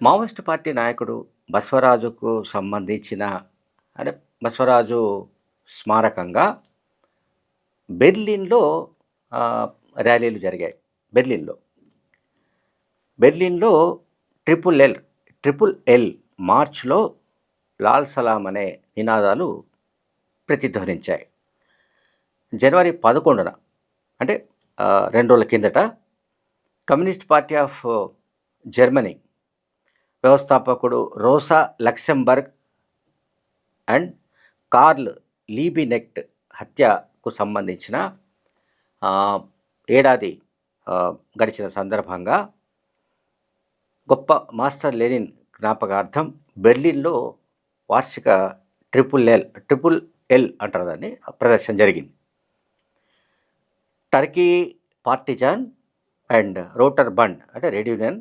Maoist party నాయకుడు బసవరాజుకు సంబంధించిన అంటే బసవరాజు స్మారకంగా బెర్లిన్‌లో ర్యాలీలు జరిగాయి. బెర్లిన్‌లో. బెర్లిన్‌లో ట్రిపుల్ ఎల్ మార్చ్‌లో లాల్ సలాం అనే నినాదాలు ప్రతిధ్వనించాయి. జనవరి 11న అంటే 2 రోజుల కిందట కమ్యూనిస్ట్ పార్టీ ఆఫ్ జర్మనీ వ్యవస్థాపకుడు రోసా లక్సెంబర్గ్ అండ్ కార్ల్ లీబినెక్ట్ హత్యకు సంబంధించిన ఏడాది గడిచిన సందర్భంగా గొప్ప మాస్టర్ లెనిన్ జ్ఞాపకార్థం బెర్లిన్లో వార్షిక ట్రిపుల్ ఎల్ అంటారు దాన్ని ప్రదర్శన జరిగింది. Turkey partisan and rotor bund అంటే రెడ్ యూనియన్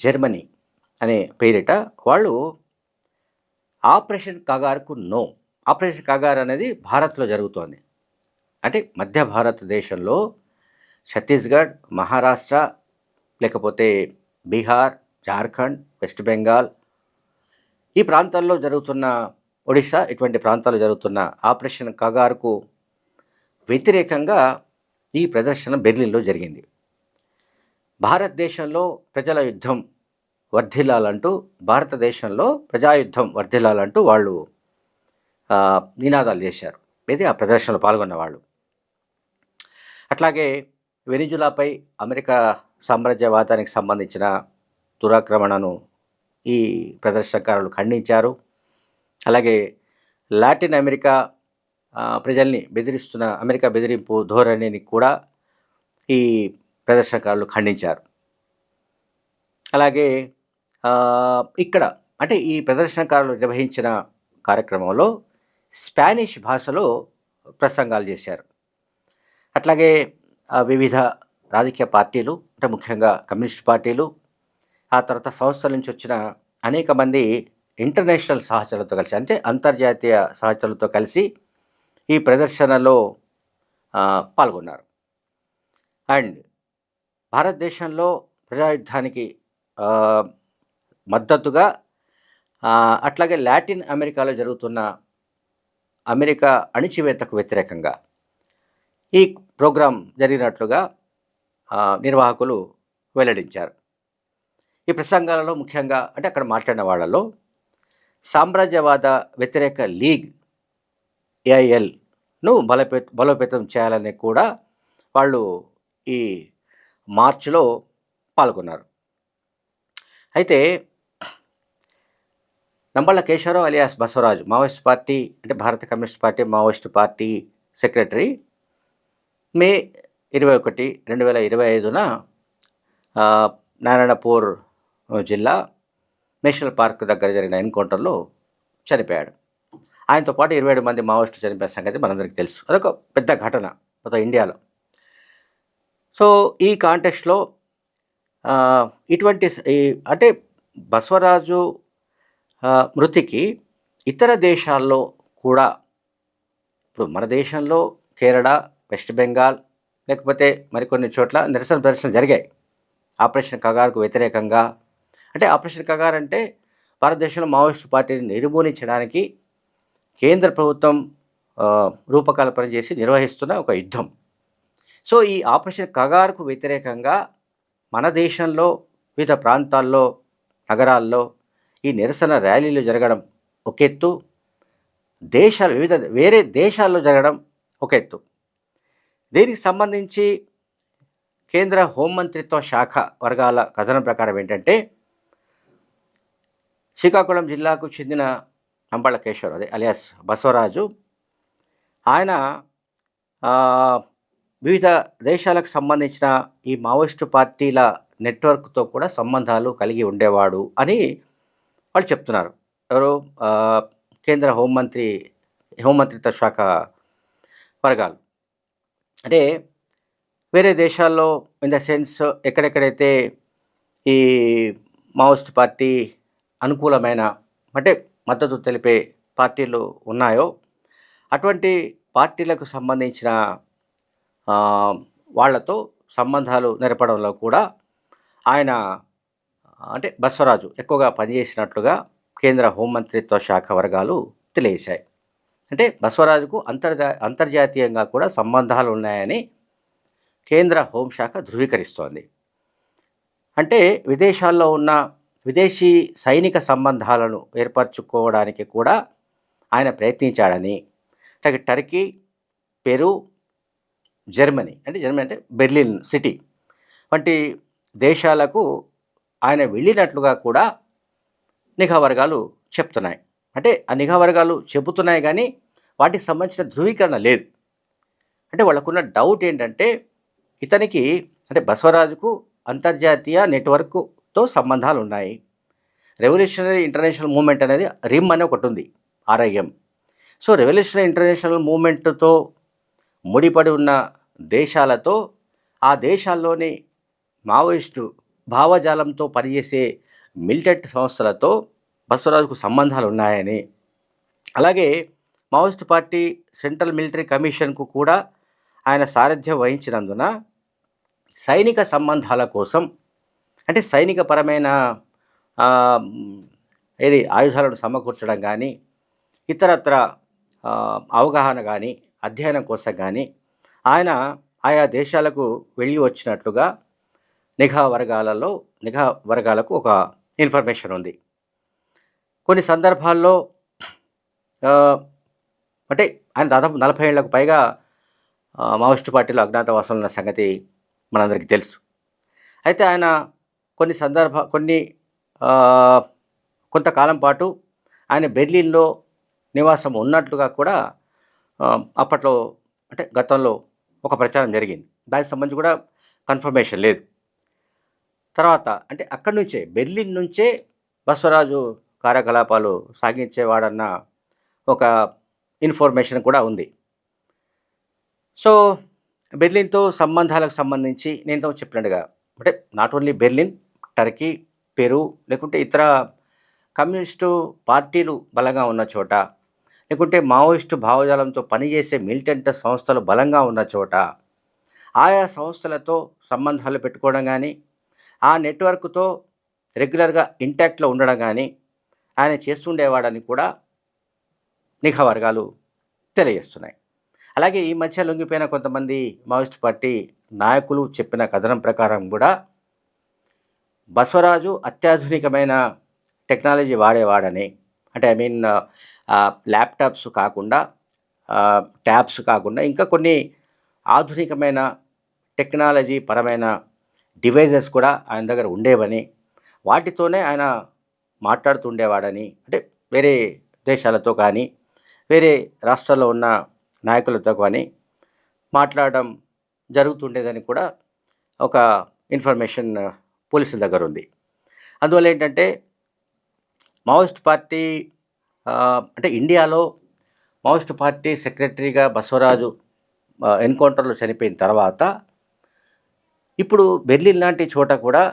జర్మనీ అనే పేరిట వాళ్ళు ఆపరేషన్ కగార్కు నో. ఆపరేషన్ కగార్ అనేది భారత్లో జరుగుతోంది. అంటే మధ్య భారతదేశంలో ఛత్తీస్గఢ్, మహారాష్ట్ర, లేకపోతే బీహార్, జార్ఖండ్, వెస్ట్ బెంగాల్ ఈ ప్రాంతాల్లో జరుగుతున్న ఒడిశా ఇటువంటి ప్రాంతాల్లో జరుగుతున్న ఆపరేషన్ కగార్కు వ్యతిరేకంగా ఈ ప్రదర్శన బెర్లిన్లో జరిగింది. భారతదేశంలో ప్రజల యుద్ధం వర్ధిల్లాలంటూ భారతదేశంలో ప్రజాయుద్ధం వర్ధిల్లాలంటూ వాళ్ళు నినాదాలు చేశారు. ఇది ఆ ప్రదర్శనలో పాల్గొన్న వాళ్ళు. అట్లాగే వెనిజులాపై అమెరికా సామ్రాజ్యవాదానికి సంబంధించిన దురాక్రమణను ఈ ప్రదర్శనకారులు ఖండించారు. అలాగే లాటిన్ అమెరికా ప్రజల్ని బెదిరిస్తున్న అమెరికా బెదిరింపు ధోరణిని కూడా ఈ ప్రదర్శనకారులు ఖండించారు. అలాగే ఇక్కడ అంటే ఈ ప్రదర్శనకారులు నిర్వహించిన కార్యక్రమంలో స్పానిష్ భాషలో ప్రసంగాలు చేశారు. అట్లాగే వివిధ రాజకీయ పార్టీలు అంటే ముఖ్యంగా కమ్యూనిస్ట్ పార్టీలు, ఆ తర్వాత సంస్థల నుంచి వచ్చిన అనేక మంది ఇంటర్నేషనల్ సహచరులతో కలిసి అంటే అంతర్జాతీయ సహచరులతో కలిసి ఈ ప్రదర్శనలో పాల్గొన్నారు. అండ్ భారతదేశంలో ప్రజాయుద్ధానికి మద్దతుగా అట్లాగే లాటిన్ అమెరికాలో జరుగుతున్న అమెరికా అణిచివేతకు వ్యతిరేకంగా ఈ ప్రోగ్రాం జరిగినట్లుగా నిర్వాహకులు వెల్లడించారు. ఈ ప్రసంగాలలో ముఖ్యంగా అంటే అక్కడ మాట్లాడిన వాళ్ళలో సామ్రాజ్యవాద వ్యతిరేక లీగ్ ఏఐఎల్ను బలోపేతం చేయాలని కూడా వాళ్ళు ఈ మార్చిలో పాల్గొన్నారు. అయితే Nambala Keshava Rao alias Basavaraju Maoist party అంటే భారత communist party Maoist party secretary May 21, 2025న నారాయణపూర్ జిల్లా నేషనల్ పార్క్ దగ్గర జరిగిన ఎన్కౌంటర్లో చనిపోయాడు. ఆయనతో పాటు 27 మంది మావోయిస్టులు చనిపోయిన సంగతి మనందరికీ తెలుసు. అదొక పెద్ద ఘటన మొత్తం ఇండియాలో. సో ఈ కాంటెక్స్ట్లో ఇటువంటి అంటే బసవరాజు మృతికి ఇతర దేశాల్లో కూడా ఇప్పుడు మన దేశంలో కేరళ, వెస్ట్ బెంగాల్ లేకపోతే మరికొన్ని చోట్ల నిరసన ప్రదర్శనలు జరిగాయి ఆపరేషన్ కగార్కు వ్యతిరేకంగా. అంటే ఆపరేషన్ కగార్ అంటే భారతదేశంలో మావోయిస్టు పార్టీని నిర్మూలించడానికి కేంద్ర ప్రభుత్వం రూపకల్పన చేసి నిర్వహిస్తున్న ఒక యుద్ధం. సో ఈ ఆపరేషన్ కగార్కు వ్యతిరేకంగా మన దేశంలో వివిధ ప్రాంతాల్లో నగరాల్లో ఈ నిరసన ర్యాలీలు జరగడం ఒక ఎత్తు, వేరే దేశాల్లో జరగడం ఒక ఎత్తు. దీనికి సంబంధించి కేంద్ర హోంమంత్రిత్వ శాఖ వర్గాల కథనం ప్రకారం ఏంటంటే శ్రీకాకుళం జిల్లాకు చెందిన నంబళ్ళ కేశవరావు అలియాస్ బసవరాజు ఆయన వివిధ దేశాలకు సంబంధించిన ఈ మావోయిస్టు పార్టీల నెట్వర్క్తో కూడా సంబంధాలు కలిగి ఉండేవాడు అని వాళ్ళు చెప్తున్నారు. ఎవరు కేంద్ర హోంమంత్రిత్వ శాఖ వర్గాలు. అంటే వేరే దేశాల్లో ఇన్ ద సెన్స్ ఎక్కడెక్కడైతే ఈ మావోయిస్ట్ పార్టీ అనుకూలమైన అంటే మద్దతు తెలిపే పార్టీలు ఉన్నాయో అటువంటి పార్టీలకు సంబంధించిన వాళ్లతో సంబంధాలు నెరపడంలో కూడా ఆయన అంటే బసవరాజు ఎక్కువగా పనిచేసినట్లుగా కేంద్ర హోంమంత్రిత్వ శాఖ వర్గాలు తెలియజేశాయి. అంటే బసవరాజుకు అంతర్జాతీయంగా కూడా సంబంధాలు ఉన్నాయని కేంద్ర హోంశాఖ ధృవీకరిస్తోంది. అంటే విదేశాల్లో ఉన్న విదేశీ సైనిక సంబంధాలను ఏర్పరచుకోవడానికి కూడా ఆయన ప్రయత్నించాడని, టర్కీ, పెరు, జర్మనీ అంటే బెర్లిన్ సిటీ వంటి దేశాలకు ఆయన వెళ్ళినట్లుగా కూడా నిఘా వర్గాలు చెప్తున్నాయి. అంటే ఆ నిఘా వర్గాలు చెబుతున్నాయి కానీ వాటికి సంబంధించిన ధృవీకరణ లేదు. అంటే వాళ్ళకున్న డౌట్ ఏంటంటే ఇతనికి అంటే బసవరాజుకు అంతర్జాతీయ నెట్వర్క్తో సంబంధాలు ఉన్నాయి. రెవల్యూషనరీ ఇంటర్నేషనల్ మూవ్మెంట్ అనేది రిమ్ అని ఒకటి ఉంది, RIM. సో రెవల్యూషనరీ ఇంటర్నేషనల్ మూవ్మెంట్తో ముడిపడి ఉన్న దేశాలతో ఆ దేశాల్లోని మావోయిస్టు భావజాలంతో పనిచేసే మిలిటెంట్ సంస్థలతో బసవరాజుకు సంబంధాలు ఉన్నాయని, అలాగే మావోయిస్టు పార్టీ సెంట్రల్ మిలిటరీ కమిషన్కు కూడా ఆయన సారథ్యం వహించినందున సైనిక సంబంధాల కోసం అంటే సైనికపరమైన ఆయుధాలను సమకూర్చడం కానీ ఇతరత్ర అవగాహన కానీ అధ్యయనం కోసం కానీ ఆయన ఆయా దేశాలకు వెళ్ళి వచ్చినట్లుగా నిఘా వర్గాలకు ఒక ఇన్ఫర్మేషన్ ఉంది. కొన్ని సందర్భాల్లో అంటే ఆయన దాదాపు 40 ఏళ్లకు పైగా మావోయిస్టు పార్టీలో అజ్ఞాతవాసంలో ఉన్న సంగతి మనందరికీ తెలుసు. అయితే ఆయన కొంతకాలం పాటు ఆయన బెర్లిన్లో నివాసం ఉన్నట్లుగా కూడా అప్పట్లో అంటే గతంలో ఒక ప్రచారం జరిగింది. దానికి సంబంధించి కూడా కన్ఫర్మేషన్ లేదు. తర్వాత అంటే అక్కడి నుంచే బెర్లిన్ నుంచే బసవరాజు కార్యకలాపాలు సాగించేవాడన్న ఒక ఇన్ఫర్మేషన్ కూడా ఉంది. సో బెర్లిన్తో సంబంధాలకు సంబంధించి నేను చెప్పినట్టుగా అంటే not only Berlin, Turkey, Peru లేకుంటే ఇతర కమ్యూనిస్టు పార్టీలు బలంగా ఉన్న చోట, లేకుంటే మావోయిస్టు భావజాలంతో పనిచేసే మిలిటెంట్ సంస్థలు బలంగా ఉన్న చోట ఆయా సంస్థలతో సంబంధాలు పెట్టుకోవడం కానీ ఆ నెట్వర్క్తో రెగ్యులర్గా ఇంటాక్ట్లో ఉండడం కానీ ఆయన చేస్తుండేవాడని కూడా నిఘా వర్గాలు తెలియజేస్తున్నాయి. అలాగే ఈ మధ్య లొంగిపోయిన కొంతమంది మావోయిస్టు పార్టీ నాయకులు చెప్పిన కథనం ప్రకారం కూడా బసవరాజు అత్యాధునికమైన టెక్నాలజీ వాడేవాడని, అంటే ల్యాప్టాప్స్ కాకుండా ట్యాబ్స్ కాకుండా ఇంకా కొన్ని ఆధునికమైన టెక్నాలజీ పరమైన డివైజెస్ కూడా ఆయన దగ్గర ఉండేవని, వాటితోనే ఆయన మాట్లాడుతుండేవాడని, అంటే వేరే దేశాలతో కానీ వేరే రాష్ట్రాల్లో ఉన్న నాయకులతో కానీ మాట్లాడడం జరుగుతుండేదని కూడా ఒక ఇన్ఫర్మేషన్ పోలీసుల దగ్గర ఉంది. అందువల్ల ఏంటంటే మావోయిస్ట్ పార్టీ అంటే ఇండియాలో మావోయిస్ట్ పార్టీ సెక్రటరీగా బసవరాజు ఎన్కౌంటర్లో చనిపోయిన తర్వాత ఇప్పుడు బెర్లిన్ లాంటి చోట కూడా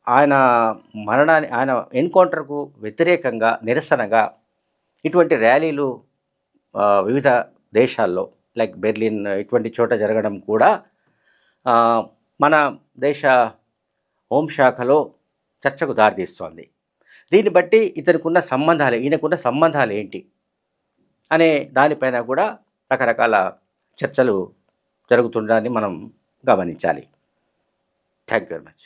ఆయన ఎన్కౌంటర్కు వ్యతిరేకంగా నిరసనగా ఇటువంటి ర్యాలీలు వివిధ దేశాల్లో లైక్ బెర్లిన్ ఇటువంటి చోట జరగడం కూడా మన దేశ హోంశాఖలో చర్చకు దారితీస్తోంది. దీన్ని బట్టి ఈయనకున్న సంబంధాలు ఏంటి అనే దానిపైన కూడా రకరకాల చర్చలు జరుగుతుండడాన్ని మనం గమనించాలి. Thank you very much.